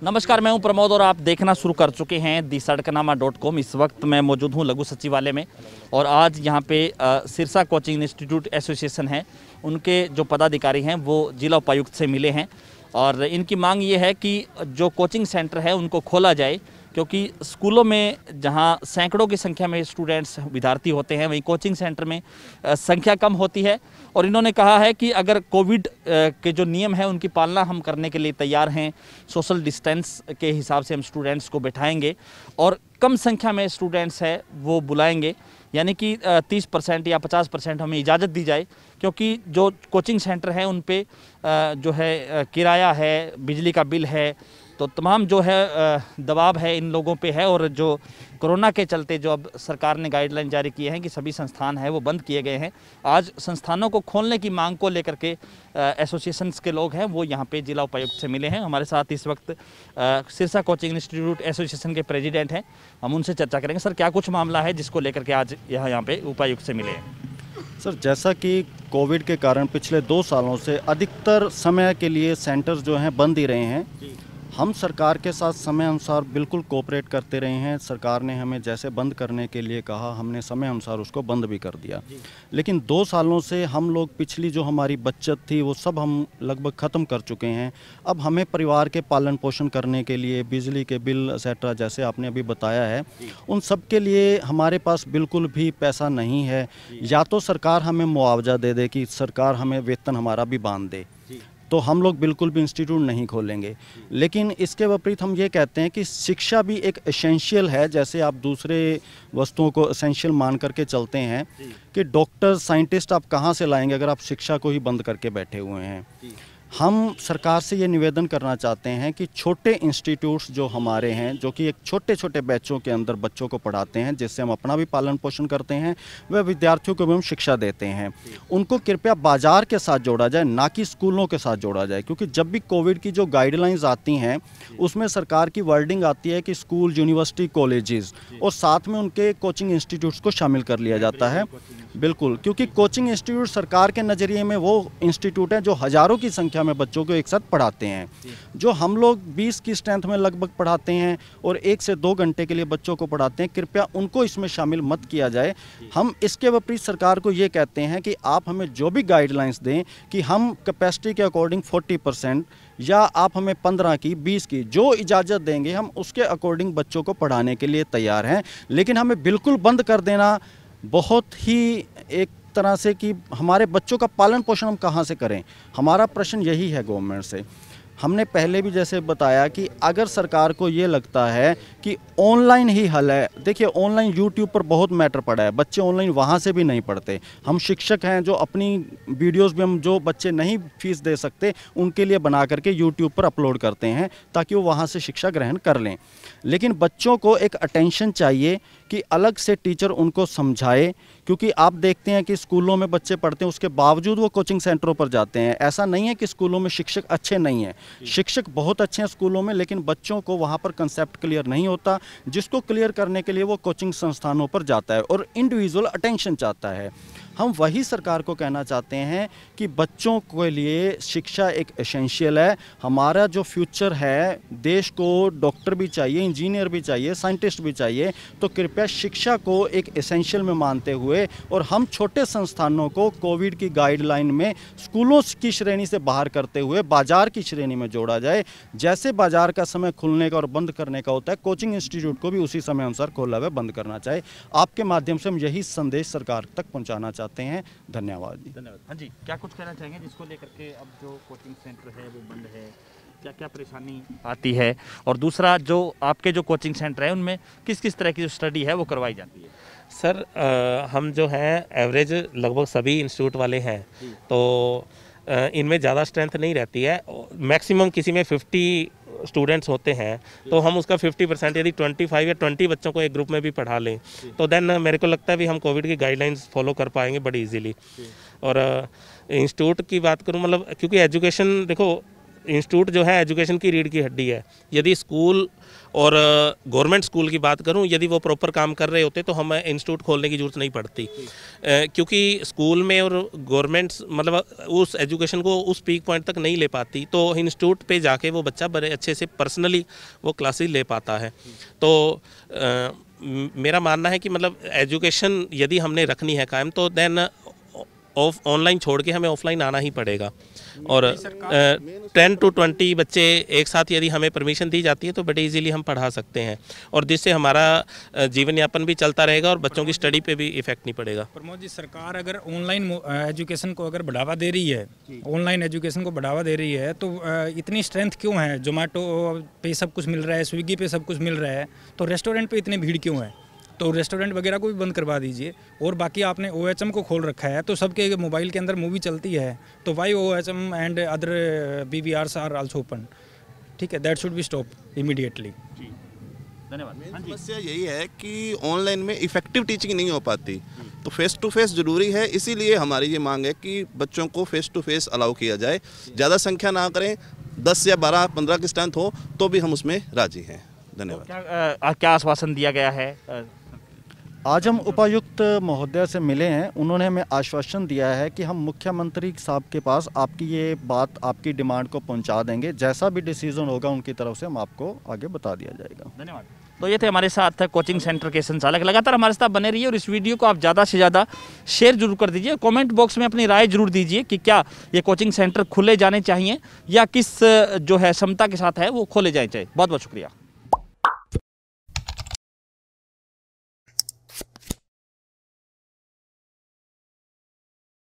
नमस्कार, मैं हूं प्रमोद और आप देखना शुरू कर चुके हैं दी सड़कनामा.com। इस वक्त मैं मौजूद हूं लघु सचिवालय में और आज यहां पे सिरसा कोचिंग इंस्टीट्यूट एसोसिएशन है, उनके जो पदाधिकारी हैं वो जिला उपायुक्त से मिले हैं और इनकी मांग ये है कि जो कोचिंग सेंटर है उनको खोला जाए, क्योंकि स्कूलों में जहां सैकड़ों की संख्या में स्टूडेंट्स विद्यार्थी होते हैं वहीं कोचिंग सेंटर में संख्या कम होती है। और इन्होंने कहा है कि अगर कोविड के जो नियम है उनकी पालना हम करने के लिए तैयार हैं, सोशल डिस्टेंस के हिसाब से हम स्टूडेंट्स को बैठाएंगे और कम संख्या में स्टूडेंट्स है वो बुलाएंगे, यानी कि 30% या 50% हमें इजाज़त दी जाए, क्योंकि जो कोचिंग सेंटर हैं उन पे जो है किराया है, बिजली का बिल है, तो तमाम जो है दबाव है इन लोगों पे है। और जो कोरोना के चलते जो अब सरकार ने गाइडलाइन जारी किए हैं कि सभी संस्थान हैं वो बंद किए गए हैं, आज संस्थानों को खोलने की मांग को लेकर के एसोसिएशंस के लोग हैं वो यहाँ पे जिला उपायुक्त से मिले हैं। हमारे साथ इस वक्त सिरसा कोचिंग इंस्टीट्यूट एसोसिएशन के प्रेसिडेंट हैं, हम उनसे चर्चा करेंगे। सर, क्या कुछ मामला है जिसको लेकर के आज यहाँ पे उपायुक्त से मिले हैं? सर, जैसा कि कोविड के कारण पिछले 2 सालों से अधिकतर समय के लिए सेंटर्स जो हैं बंद ही रहे हैं। हम सरकार के साथ समय अनुसार बिल्कुल कोऑपरेट करते रहे हैं। सरकार ने हमें जैसे बंद करने के लिए कहा, हमने समय अनुसार उसको बंद भी कर दिया। लेकिन 2 सालों से हम लोग पिछली जो हमारी बचत थी वो सब हम लगभग ख़त्म कर चुके हैं। अब हमें परिवार के पालन पोषण करने के लिए बिजली के बिल एक्सेट्रा जैसे आपने अभी बताया है, उन सब के लिए हमारे पास बिल्कुल भी पैसा नहीं है। या तो सरकार हमें मुआवजा दे दे कि सरकार हमें वेतन हमारा भी बांध दे, तो हम लोग बिल्कुल भी इंस्टीट्यूट नहीं खोलेंगे। लेकिन इसके विपरीत हम ये कहते हैं कि शिक्षा भी एक एसेंशियल है, जैसे आप दूसरे वस्तुओं को एसेंशियल मान करके चलते हैं कि डॉक्टर साइंटिस्ट आप कहाँ से लाएंगे अगर आप शिक्षा को ही बंद करके बैठे हुए हैं। हम सरकार से ये निवेदन करना चाहते हैं कि छोटे इंस्टीट्यूट्स जो हमारे हैं, जो कि एक छोटे छोटे बैचों के अंदर बच्चों को पढ़ाते हैं, जिससे हम अपना भी पालन पोषण करते हैं, वह विद्यार्थियों को भी हम शिक्षा देते हैं, उनको कृपया बाजार के साथ जोड़ा जाए, ना कि स्कूलों के साथ जोड़ा जाए। क्योंकि जब भी कोविड की जो गाइडलाइंस आती हैं उसमें सरकार की वर्डिंग आती है कि स्कूल, यूनिवर्सिटी, कॉलेजेस और साथ में उनके कोचिंग इंस्टीट्यूट्स को शामिल कर लिया जाता है। बिल्कुल, क्योंकि कोचिंग इंस्टीट्यूट सरकार के नज़रिए में वो इंस्टीट्यूट हैं जो हज़ारों की संख्या में बच्चों को एक साथ पढ़ाते हैं। जो हम लोग 20 की स्ट्रेंथ में लगभग पढ़ाते हैं और 1 से 2 घंटे के लिए बच्चों को पढ़ाते हैं, कृपया उनको इसमें शामिल मत किया जाए। हम इसके विपरीत सरकार को ये कहते हैं कि आप हमें जो भी गाइडलाइंस दें कि हम कैपेसिटी के अकॉर्डिंग 40% या आप हमें 15 की, 20 की जो इजाज़त देंगे हम उसके अकॉर्डिंग बच्चों को पढ़ाने के लिए तैयार हैं। लेकिन हमें बिल्कुल बंद कर देना बहुत ही एक तरह से कि हमारे बच्चों का पालन पोषण हम कहाँ से करें, हमारा प्रश्न यही है गवर्नमेंट से। हमने पहले भी जैसे बताया कि अगर सरकार को ये लगता है कि ऑनलाइन ही हल है, देखिए ऑनलाइन यूट्यूब पर बहुत मैटर पड़ा है, बच्चे ऑनलाइन वहाँ से भी नहीं पढ़ते। हम शिक्षक हैं जो अपनी वीडियोस भी हम जो बच्चे नहीं फीस दे सकते उनके लिए बना करके यूट्यूब पर अपलोड करते हैं ताकि वो वहाँ से शिक्षा ग्रहण कर लें। लेकिन बच्चों को एक अटेंशन चाहिए कि अलग से टीचर उनको समझाए, क्योंकि आप देखते हैं कि स्कूलों में बच्चे पढ़ते हैं उसके बावजूद वो कोचिंग सेंटरों पर जाते हैं। ऐसा नहीं है कि स्कूलों में शिक्षक अच्छे नहीं हैं, शिक्षक बहुत अच्छे हैं स्कूलों में, लेकिन बच्चों को वहाँ पर कंसेप्ट क्लियर नहीं होता, जिसको क्लियर करने के लिए वो कोचिंग संस्थानों पर जाता है और इंडिविजुअल अटेंशन चाहता है। हम वही सरकार को कहना चाहते हैं कि बच्चों के लिए शिक्षा एक एसेंशियल है। हमारा जो फ्यूचर है, देश को डॉक्टर भी चाहिए, इंजीनियर भी चाहिए, साइंटिस्ट भी चाहिए, तो कृपया शिक्षा को एक एसेंशियल में मानते हुए और हम छोटे संस्थानों को कोविड की गाइडलाइन में स्कूलों की श्रेणी से बाहर करते हुए बाजार की श्रेणी में जोड़ा जाए। जैसे बाजार का समय खुलने का और बंद करने का होता है, कोचिंग इंस्टीट्यूट को भी उसी समय अनुसार खोला हुआ बंद करना चाहिए। आपके माध्यम से हम यही संदेश सरकार तक पहुँचाना चाहते हैं। धन्यवाद जी। धन्यवाद। हाँ जी, क्या कुछ कहना चाहेंगे जिसको लेकर के अब जो कोचिंग सेंटर है वो बंद है, क्या क्या परेशानी आती है, और दूसरा जो आपके जो कोचिंग सेंटर है उनमें किस किस तरह की जो स्टडी है वो करवाई जाती है? सर, हम जो हैं एवरेज लगभग सभी इंस्टीट्यूट वाले हैं, तो इनमें ज़्यादा स्ट्रेंथ नहीं रहती है। मैक्सिमम किसी में 50 स्टूडेंट्स होते हैं तो हम उसका 50% यदि 25 या 20 बच्चों को एक ग्रुप में भी पढ़ा लें तो देन मेरे को लगता है भी हम कोविड की गाइडलाइंस फॉलो कर पाएंगे बड़ी इजीली। और इंस्टीट्यूट की बात करूं, मतलब क्योंकि एजुकेशन देखो इंस्टीट्यूट जो है एजुकेशन की रीढ़ की हड्डी है। यदि स्कूल और गवर्नमेंट स्कूल की बात करूं, यदि वो प्रॉपर काम कर रहे होते तो हमें इंस्टीट्यूट खोलने की ज़रूरत नहीं पड़ती, क्योंकि स्कूल में और गवर्नमेंट मतलब उस एजुकेशन को उस पीक पॉइंट तक नहीं ले पाती, तो इंस्टीट्यूट पे जाके वो बच्चा बड़े अच्छे से पर्सनली वो क्लासेस ले पाता है। तो मेरा मानना है कि मतलब एजुकेशन यदि हमने रखनी है कायम, तो देन ऑनलाइन छोड़ के हमें ऑफलाइन आना ही पड़ेगा। और 10 to 20 बच्चे एक साथ यदि हमें परमिशन दी जाती है तो बड़े इजीली हम पढ़ा सकते हैं, और जिससे हमारा जीवन यापन भी चलता रहेगा और बच्चों की स्टडी पे भी इफेक्ट नहीं पड़ेगा। प्रमोद जी, सरकार अगर ऑनलाइन एजुकेशन को अगर बढ़ावा दे रही है, ऑनलाइन एजुकेशन को बढ़ावा दे रही है, तो इतनी स्ट्रेंथ क्यों है? जोमेटो पे सब कुछ मिल रहा है, स्विगी पे सब कुछ मिल रहा है, तो रेस्टोरेंट पे इतनी भीड़ क्यों है? तो रेस्टोरेंट वगैरह को भी बंद करवा दीजिए। और बाकी आपने OHM को खोल रखा है, तो सबके मोबाइल के अंदर मूवी चलती है, तो why OHM and other BVRs are also open? ठीक है, that should be stop immediately. धन्यवाद। समस्या यही है कि ऑनलाइन में इफेक्टिव टीचिंग नहीं हो पाती, तो फेस टू फेस ज़रूरी है। इसीलिए हमारी ये मांग है कि बच्चों को फेस टू फेस अलाउ किया जाए। ज़्यादा संख्या ना करें, 10 या 12, 15 की स्ट्रेंथ हो तो भी हम उसमें राजी हैं। धन्यवाद। क्या आश्वासन दिया गया है? आज हम उपायुक्त महोदय से मिले हैं, उन्होंने हमें आश्वासन दिया है कि हम मुख्यमंत्री साहब के पास आपकी ये बात, आपकी डिमांड को पहुंचा देंगे। जैसा भी डिसीजन होगा उनकी तरफ से हम आपको आगे बता दिया जाएगा। धन्यवाद। तो ये थे हमारे साथ कोचिंग सेंटर के संचालक। लगातार हमारे साथ बने रहिए और इस वीडियो को आप ज़्यादा से ज़्यादा शेयर जरूर कर दीजिए। कमेंट बॉक्स में अपनी राय जरूर दीजिए कि क्या ये कोचिंग सेंटर खुले जाने चाहिए या किस जो है क्षमता के साथ है वो खोले जाने चाहिए। बहुत बहुत शुक्रिया।